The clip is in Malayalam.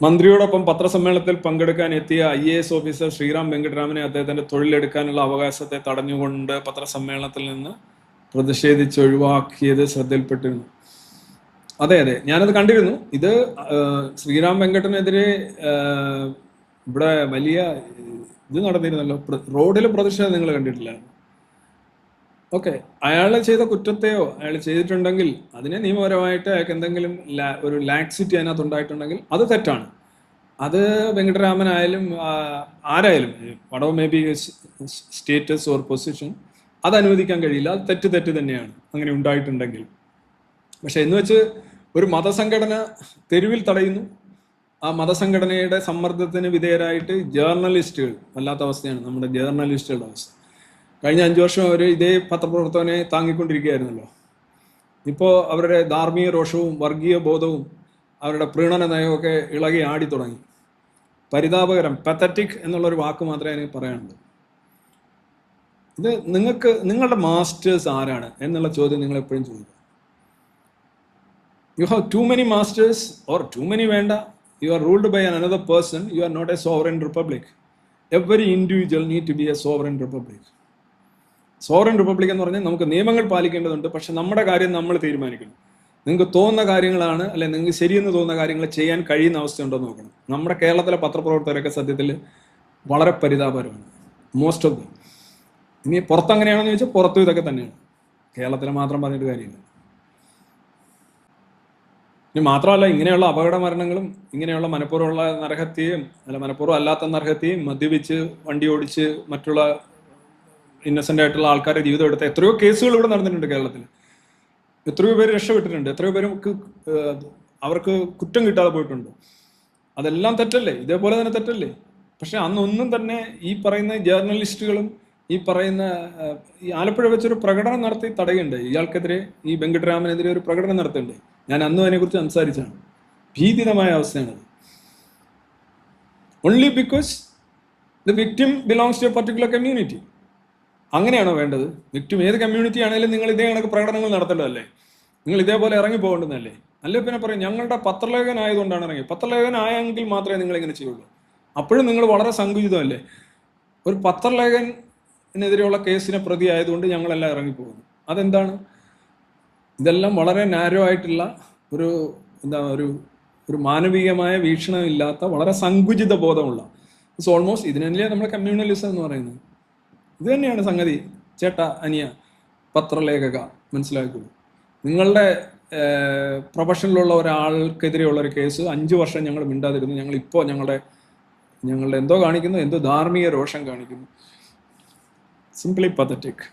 മന്ത്രിയോടൊപ്പം പത്രസമ്മേളനത്തിൽ പങ്കെടുക്കാൻ എത്തിയ IAS ഓഫീസർ ശ്രീറാം വെങ്കിട്ടരാമനെ അദ്ദേഹത്തിന്റെ തൊഴിലെടുക്കാനുള്ള അവകാശത്തെ തടഞ്ഞുകൊണ്ട് പത്രസമ്മേളനത്തിൽ നിന്ന് പ്രതിഷേധിച്ച് ഒഴിവാക്കിയത് ശ്രദ്ധയിൽപ്പെട്ടിരുന്നു. അതെ, ഞാനത് കണ്ടിരുന്നു. ഇത് ശ്രീറാം വെങ്കട്ടനെതിരെ ഇവിടെ വലിയ ഇത് നടന്നിരുന്നല്ലോ, റോഡിൽ പ്രതിഷേധം നിങ്ങൾ കണ്ടിട്ടില്ല. ഓക്കെ, അയാൾ ചെയ്ത കുറ്റത്തെയോ അയാൾ ചെയ്തിട്ടുണ്ടെങ്കിൽ അതിനെ നിയമപരമായിട്ട് അയാൾക്ക് എന്തെങ്കിലും ഒരു ലാക്സിറ്റി അതിനകത്ത് ഉണ്ടായിട്ടുണ്ടെങ്കിൽ അത് തെറ്റാണ്. അത് വെങ്കട്ടരാമനായാലും ആരായാലും വടവ് may be status or position, അത് അനുവദിക്കാൻ കഴിയില്ല. അത് തെറ്റ് തന്നെയാണ് അങ്ങനെ ഉണ്ടായിട്ടുണ്ടെങ്കിൽ. പക്ഷെ എന്ന് വെച്ച് ഒരു മതസംഘടന തെരുവിൽ തടയുന്നു, ആ മതസംഘടനയുടെ സമ്മർദ്ദത്തിന് വിധേയരായിട്ട് ജേർണലിസ്റ്റുകൾ, വല്ലാത്ത അവസ്ഥയാണ് നമ്മുടെ ജേർണലിസ്റ്റുകളുടെ അവസ്ഥ. കഴിഞ്ഞ 5 വർഷം അവർ ഇതേ പത്രപ്രവർത്തകനെ താങ്ങിക്കൊണ്ടിരിക്കുകയായിരുന്നല്ലോ. ഇപ്പോൾ അവരുടെ ധാർമ്മിക രോഷവും വർഗീയ ബോധവും അവരുടെ പ്രീണന നയമൊക്കെ ഇളകി ആടി തുടങ്ങി. പരിതാപകരം, പത്തറ്റിക് എന്നുള്ളൊരു വാക്ക് മാത്രമേ എനിക്ക് പറയാനുള്ളൂ. ഇത് നിങ്ങളുടെ മാസ്റ്റേഴ്സ് ആരാണ് എന്നുള്ള ചോദ്യം നിങ്ങൾ എപ്പോഴും ചോദിക്കുക. You have too many masters or too many വേണ്ട. You are ruled by another person. You are not a sovereign republic. Every individual need to be a sovereign republic. Sovereign republic എന്ന് പറഞ്ഞാൽ നമുക്ക് നിയമങ്ങൾ പാലിക്കേണ്ടതുണ്ട്, പക്ഷെ നമ്മുടെ കാര്യം നമ്മൾ തീരുമാനിക്കണം. നിങ്ങൾക്ക് തോന്നുന്ന കാര്യങ്ങളാണ്, അല്ലെ നിങ്ങൾക്ക് ശരിയെന്ന് തോന്നുന്ന കാര്യങ്ങൾ ചെയ്യാൻ കഴിയുന്ന അവസ്ഥയുണ്ടോ എന്ന് നോക്കണം. നമ്മുടെ കേരളത്തിലെ പത്രപ്രവർത്തകരൊക്കെ സത്യത്തിൽ വളരെ പരിതാപകരമാണ്, മോസ്റ്റ് ഓഫ് ദം. ഇനി പുറത്തങ്ങനെയാണെന്ന് ചോദിച്ചാൽ പുറത്തും ഇതൊക്കെ തന്നെയാണ്. കേരളത്തിൽ മാത്രം പറഞ്ഞിട്ട് കാര്യമില്ല. ഇനി മാത്രമല്ല, ഇങ്ങനെയുള്ള അപകട മരണങ്ങളും ഇങ്ങനെയുള്ള മനഃപൂർവ്വമുള്ള നരഹത്യയും മനഃപൂർവ്വം അല്ലാത്ത നരഹത്യയും, മദ്യപിച്ച് വണ്ടി ഓടിച്ച് മറ്റുള്ള ഇന്നസെന്റ് ആയിട്ടുള്ള ആൾക്കാരുടെ ജീവിതം എടുത്ത എത്രയോ കേസുകൾ ഇവിടെ നടന്നിട്ടുണ്ട് കേരളത്തിൽ. എത്രയോ പേര് രക്ഷപ്പെട്ടിട്ടുണ്ട്, എത്രയോ പേര് അവർക്ക് കുറ്റം കിട്ടാതെ പോയിട്ടുണ്ട്. അതെല്ലാം തെറ്റല്ലേ? ഇതേപോലെ തന്നെ തെറ്റല്ലേ? പക്ഷെ അന്നൊന്നും തന്നെ ഈ പറയുന്ന ജേർണലിസ്റ്റുകളും ഈ പറയുന്ന ഈ ആലപ്പുഴ വെച്ചൊരു പ്രകടനം നടത്തി തടയുണ്ട്. ഇയാൾക്കെതിരെ, ഈ വെങ്കിട്ടരാമനെതിരെ ഒരു പ്രകടനം നടത്തുന്നുണ്ട്. ഞാൻ അന്നും അതിനെക്കുറിച്ച് സംസാരിച്ചാണ്. ഭീതിതമായ അവസ്ഥയാണത്. Only because the victim belongs to a particular community. അങ്ങനെയാണോ വേണ്ടത്? വിക്ടിം ഏത് കമ്മ്യൂണിറ്റി ആണെങ്കിലും നിങ്ങൾ ഇതേ കണക്ക് പ്രകടനങ്ങൾ നടത്തേണ്ടതല്ലേ? നിങ്ങൾ ഇതേപോലെ ഇറങ്ങി പോകേണ്ടതല്ലേ? അല്ലെ പിന്നെ പറയും ഞങ്ങളുടെ പത്രലേഖനായതുകൊണ്ടാണ് ഇറങ്ങി. പത്രലേഖനായെങ്കിൽ മാത്രമേ നിങ്ങൾ ഇങ്ങനെ ചെയ്യുള്ളൂ. അപ്പോഴും നിങ്ങൾ വളരെ സങ്കുചിതമല്ലേ? ഒരു പത്രലേഖനെതിരെയുള്ള കേസിനെ പ്രതി ആയതുകൊണ്ട് ഞങ്ങളെല്ലാം ഇറങ്ങിപ്പോകുന്നു. അതെന്താണ്? ഇതെല്ലാം വളരെ നാരോ ആയിട്ടുള്ള ഒരു മാനവികമായ വീക്ഷണമില്ലാത്ത, വളരെ സങ്കുചിത ബോധമുള്ള, ഇറ്റ്സ് ഓൾമോസ്റ്റ് ഇതിനല്ലേ നമ്മൾ കമ്മ്യൂണലിസം എന്ന് പറയുന്നത്. ഇത് തന്നെയാണ് സംഗതി. ചേട്ടാ, അനിയ, പത്രലേഖക, മനസ്സിലാക്കുള്ളൂ. നിങ്ങളുടെ പ്രൊഫഷനിലുള്ള ഒരാൾക്കെതിരെയുള്ള ഒരു കേസ് 5 വർഷം ഞങ്ങൾ മിണ്ടാതിരുന്നു. ഞങ്ങളിപ്പോൾ ഞങ്ങളുടെ എന്തോ കാണിക്കുന്നു, എന്തോ ധാർമ്മിക രോഷം കാണിക്കുന്നു. Simply pathetic.